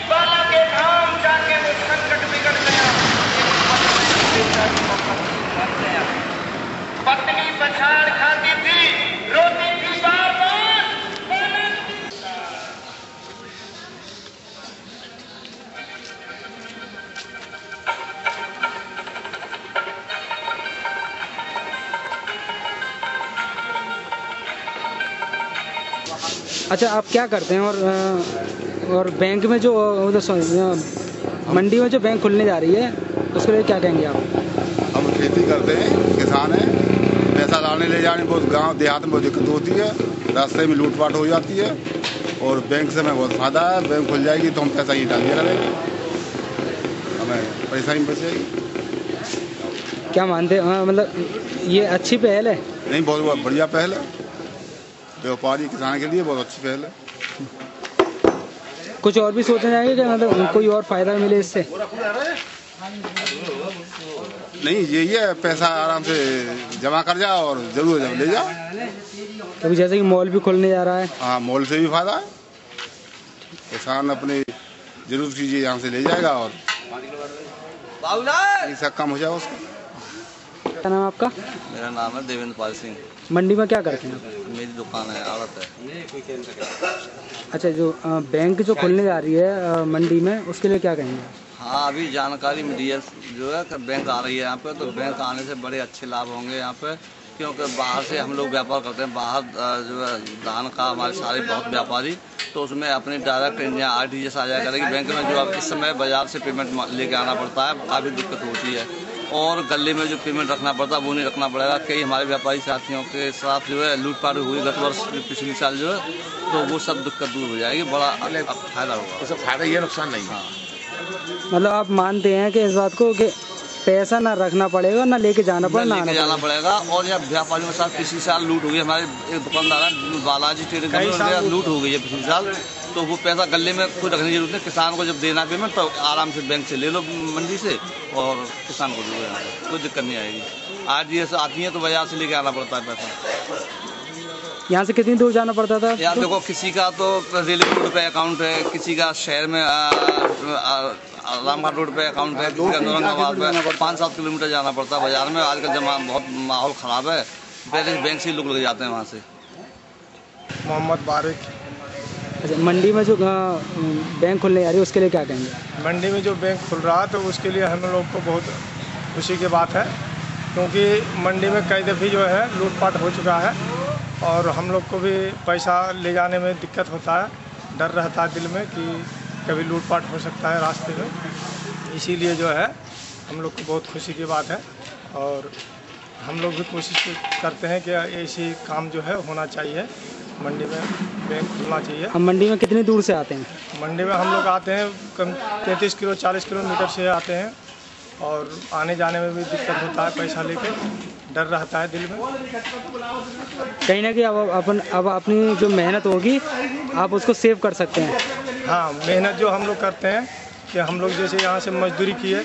बाला के धाम जाके वो संकट बिगड़ गया। पत्नी पछाड़ खाती थी, रोती थी बार बार। अच्छा, आप क्या करते हैं? और बैंक में जो मंडी में जो बैंक खुलने जा रही है उसके लिए क्या कहेंगे आप? हम खेती करते हैं, किसान हैं। पैसा लाने ले जाने बहुत गांव देहात में बहुत दिक्कत होती है, रास्ते में लूटपाट हो जाती है। और बैंक से हमें बहुत फायदा है। बैंक खुल जाएगी तो हम पैसा ही डाल दिया करेंगे, हमें पैसा ही बचेगी। क्या मानते हैं, मतलब ये अच्छी पहल है? नहीं, बहुत बढ़िया पहल है। व्यापारी किसान के लिए बहुत अच्छी पहल है। कुछ और भी सोचना चाहिए कि मतलब कोई और फायदा मिले इससे? नहीं, यही है, पैसा आराम से जमा कर जाओ और जरूर ले जाओ। तो जैसे कि मॉल भी खुलने जा रहा है। हाँ, मॉल से भी फायदा है। किसान अपनी जरूरत की चीज यहाँ से ले जाएगा और पैसा कम हो जाएगा उसका। क्या नाम है आपका? मेरा नाम है देवेंद्र पाल सिंह। मंडी में क्या करते हैं आप? मेरी दुकान है, आड़त है। अच्छा, जो बैंक जो खुलने जा रही है मंडी में, उसके लिए क्या कहेंगे? हाँ, अभी जानकारी मिली है जो है कि बैंक आ रही है यहाँ पे, तो बैंक आने से बड़े अच्छे लाभ होंगे यहाँ पे, क्योंकि बाहर से हम लोग व्यापार करते हैं। बाहर जो है धान का हमारे सारे बहुत व्यापारी, तो उसमें अपनी डायरेक्ट यहाँ RTGS आ जाया करेगी। बैंक में जो अब इस समय बाजार से पेमेंट लेके आना पड़ता है, काफ़ी दिक्कत होती है। और गले में जो पेमेंट रखना पड़ता है वो नहीं रखना पड़ेगा। कई हमारे व्यापारी साथियों के साथ जो है लूटपाट हुई गत वर्ष, पिछले साल जो है, तो वो सब दिक्कत दूर हो जाएगी। बड़ा फायदा होगा। तो सब फायदा ही है, नुकसान नहीं। हाँ, मतलब आप मानते हैं कि इस बात को कि पैसा ना रखना पड़ेगा, ना लेके जाना पड़ेगा, लेके जाना पड़ेगा। और यह व्यापारियों के साथ पिछले साल लूट हो गई। हमारे एक दुकानदार है बालाजी ट्रेडिंग कंपनी, लूट हो गई है पिछले साल। तो वो पैसा गले में कोई रखने की जरूरत नहीं। किसान को जब देना पेमेंट तो आराम से बैंक से ले लो मंडी से और किसान को दो, कोई दिक्कत नहीं आएगी। RTGS आती है तो बाजार से लेके आना पड़ता है पैसा। यहाँ से कितनी दूर जाना पड़ता था? यार देखो, किसी का तो रेलवे रोड पे अकाउंट है, किसी का शहर में रामघाट रोड पे अकाउंट है, किसी का औरंगाबाद में 5-7 किलोमीटर जाना पड़ता है बाजार में। आजकल बहुत माहौल ख़राब है, पहले बैंक से लोग लग जाते हैं वहाँ से। मोहम्मद बारिक। अच्छा, मंडी में जो बैंक खुलने जा रही है उसके लिए क्या कहेंगे? मंडी में जो बैंक खुल रहा है तो उसके लिए हम लोग को बहुत खुशी की बात है, क्योंकि मंडी में कई दफ़े जो है लूटपाट हो चुका है और हम लोग को भी पैसा ले जाने में दिक्कत होता है। डर रहता है दिल में कि कभी लूटपाट हो सकता है रास्ते में। इसीलिए जो है हम लोग को बहुत खुशी की बात है और हम लोग भी कोशिश करते हैं कि ऐसी काम जो है होना चाहिए, मंडी में बैंक खुलना चाहिए। हम मंडी में कितनी दूर से आते हैं? मंडी में हम लोग आते हैं कम 33 किलो 40 किलोमीटर से आते हैं और आने जाने में भी दिक्कत होता है, पैसा लेके डर रहता है दिल में। कहीं ना कहीं अब अपनी जो मेहनत होगी आप उसको सेव कर सकते हैं। हाँ, मेहनत जो हम लोग करते हैं कि हम लोग जैसे यहाँ से मजदूरी किए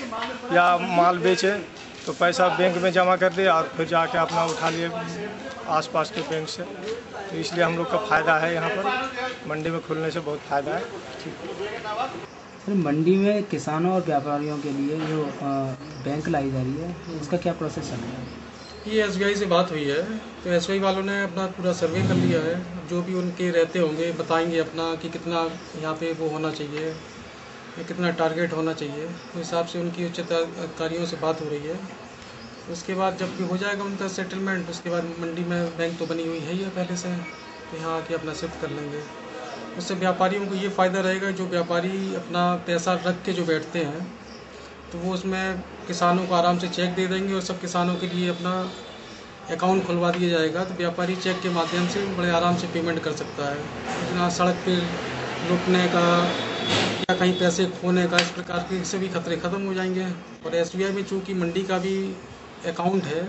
या माल बेचे तो पैसा बैंक में जमा कर दिए और फिर जाके अपना उठा लिए आसपास के बैंक से। तो इसलिए हम लोग का फ़ायदा है, यहाँ पर मंडी में खुलने से बहुत फ़ायदा है। मंडी में किसानों और व्यापारियों के लिए जो बैंक लाई जा रही है उसका क्या प्रोसेस है? ये SBI से बात हुई है, तो SBI वालों ने अपना पूरा सर्वे कर लिया है। जो भी उनके रहते होंगे बताएंगे अपना कि कितना यहाँ पे वो होना चाहिए, कितना टारगेट होना चाहिए। उस हिसाब से उनकी उच्च अधिकारियों से बात हो रही है। उसके बाद जब भी हो जाएगा उनका सेटलमेंट, उसके बाद मंडी में बैंक तो बनी हुई है ही पहले से, तो यहाँ आके अपना शिफ्ट कर लेंगे। उससे व्यापारियों को ये फ़ायदा रहेगा, जो व्यापारी अपना पैसा रख के जो बैठते हैं तो वो उसमें किसानों को आराम से चेक दे देंगे और सब किसानों के लिए अपना अकाउंट खुलवा दिया जाएगा। तो व्यापारी चेक के माध्यम से बड़े आराम से पेमेंट कर सकता है। इतना सड़क पे लुटने का या कहीं पैसे खोने का, इस प्रकार के से भी खतरे ख़त्म हो जाएंगे। और SBI में चूँकि मंडी का भी अकाउंट है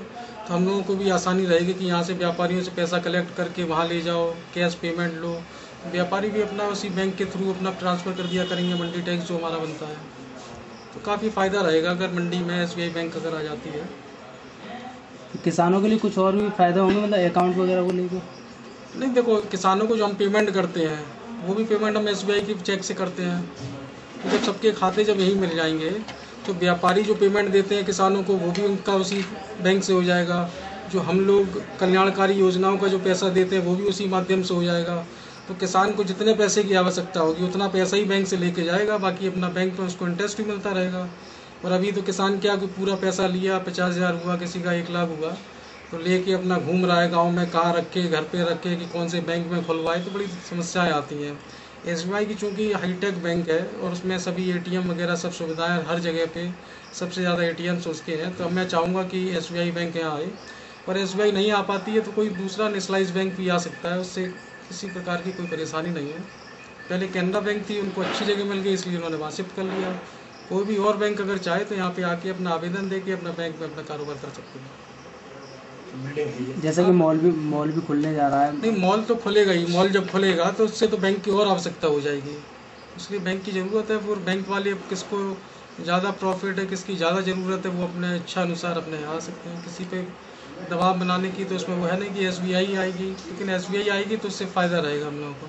तो तो हम लोगों को भी आसानी रहेगी कि यहाँ से व्यापारियों से पैसा कलेक्ट करके वहाँ ले जाओ, कैश पेमेंट लो। व्यापारी भी अपना उसी बैंक के थ्रू अपना ट्रांसफ़र कर दिया करेंगे मंडी टैक्स जो हमारा बनता है। तो काफ़ी फ़ायदा रहेगा अगर मंडी में SBI बैंक अगर आ जाती है। किसानों के लिए कुछ और भी फ़ायदा होंगे, मतलब अकाउंट वगैरह को लेकर? नहीं, देखो किसानों को जो हम पेमेंट करते हैं वो भी पेमेंट हम SBI की चेक से करते हैं। तो जब सबके खाते जब यही मिल जाएंगे तो व्यापारी जो पेमेंट देते हैं किसानों को वो भी उनका उसी बैंक से हो जाएगा। जो हम लोग कल्याणकारी योजनाओं का जो पैसा देते हैं वो भी उसी माध्यम से हो जाएगा। तो किसान को जितने पैसे की आवश्यकता होगी उतना पैसा ही बैंक से लेके जाएगा, बाकी अपना बैंक में उसको इंटरेस्ट भी मिलता रहेगा। और अभी तो किसान क्या कि पूरा पैसा लिया, 50,000 हुआ, किसी का 1 लाख हुआ, तो लेके अपना घूम रहा है गांव में, कहाँ रखे, घर पे रखे कि कौन से बैंक में खुलवाए, तो बड़ी समस्याएं आती हैं। SBI की चूँकि हाईटेक बैंक है और उसमें सभी ATM वगैरह सब सुविधाएं हर जगह पे, सबसे ज़्यादा ATMs उसके हैं, तो मैं चाहूँगा कि SBI बैंक यहाँ आए। और SBI नहीं आ पाती है तो कोई दूसरा नेशनलाइज बैंक भी आ सकता है, उससे किसी प्रकार की कोई परेशानी नहीं है। पहले कैनरा बैंक थी, उनको अच्छी जगह मिल गई इसलिए उन्होंने वहाँ शिफ्ट कर लिया। कोई भी और बैंक अगर चाहे तो यहाँ पे आके अपना आवेदन दे के अपना बैंक में अपना कारोबार कर सकते हैं। जैसे कि मॉल भी खुलने जा रहा है। नहीं, मॉल तो खुलेगा ही। मॉल जब खुलेगा तो उससे तो बैंक की और आवश्यकता हो जाएगी, इसलिए बैंक की ज़रूरत है। फिर बैंक वाले अब किसको ज़्यादा प्रॉफिट है, किसकी ज़्यादा ज़रूरत है, वो अपने इच्छा अनुसार अपने आ सकते हैं। किसी पे दबाव बनाने की तो उसमें वो है नहीं कि SBI आएगी, लेकिन SBI आएगी तो उससे फ़ायदा रहेगा हम लोगों को।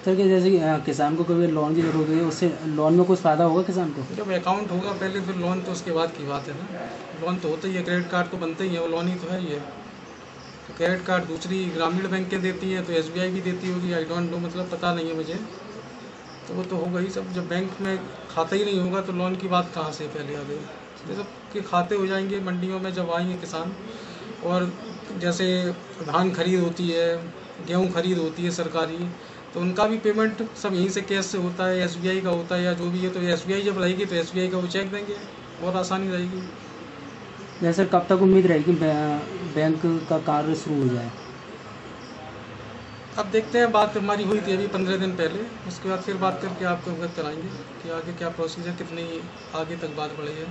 सर कि जैसे कि किसान को कभी लोन की जरूरत है, उससे लोन में कुछ फ़ायदा होगा किसान को? जब अकाउंट होगा पहले, फिर लोन तो उसके बाद की बात है ना। लोन तो होता ही है, क्रेडिट कार्ड तो बनते ही है, वो लोन ही तो है ही है। तो क्रेडिट कार्ड दूसरी ग्रामीण बैंकें देती हैं तो SBI भी देती होगी, आई डोंट नो, मतलब पता नहीं है मुझे। तो वो तो होगा ही सब। जब बैंक में खाता ही नहीं होगा तो लोन की बात कहाँ से पहले आ गई। तो जब के खाते हो जाएंगे मंडियों में, जब आएंगे किसान, और जैसे धान खरीद होती है, गेहूँ खरीद होती है सरकारी, तो उनका भी पेमेंट सब यहीं से कैश से होता है, SBI का होता है या जो भी है। तो SBI जब रहेगी तो SBI का वो चेक देंगे, और आसानी रहेगी। जैसे कब तक उम्मीद रहेगी बैंक का कार्य शुरू हो जाए? अब देखते हैं, बात हमारी हुई थी अभी 15 दिन पहले, उसके बाद फिर बात करके आपको अवगत कराएंगे कि आगे क्या प्रोसीजर, कितनी आगे तक बात बढ़ी है।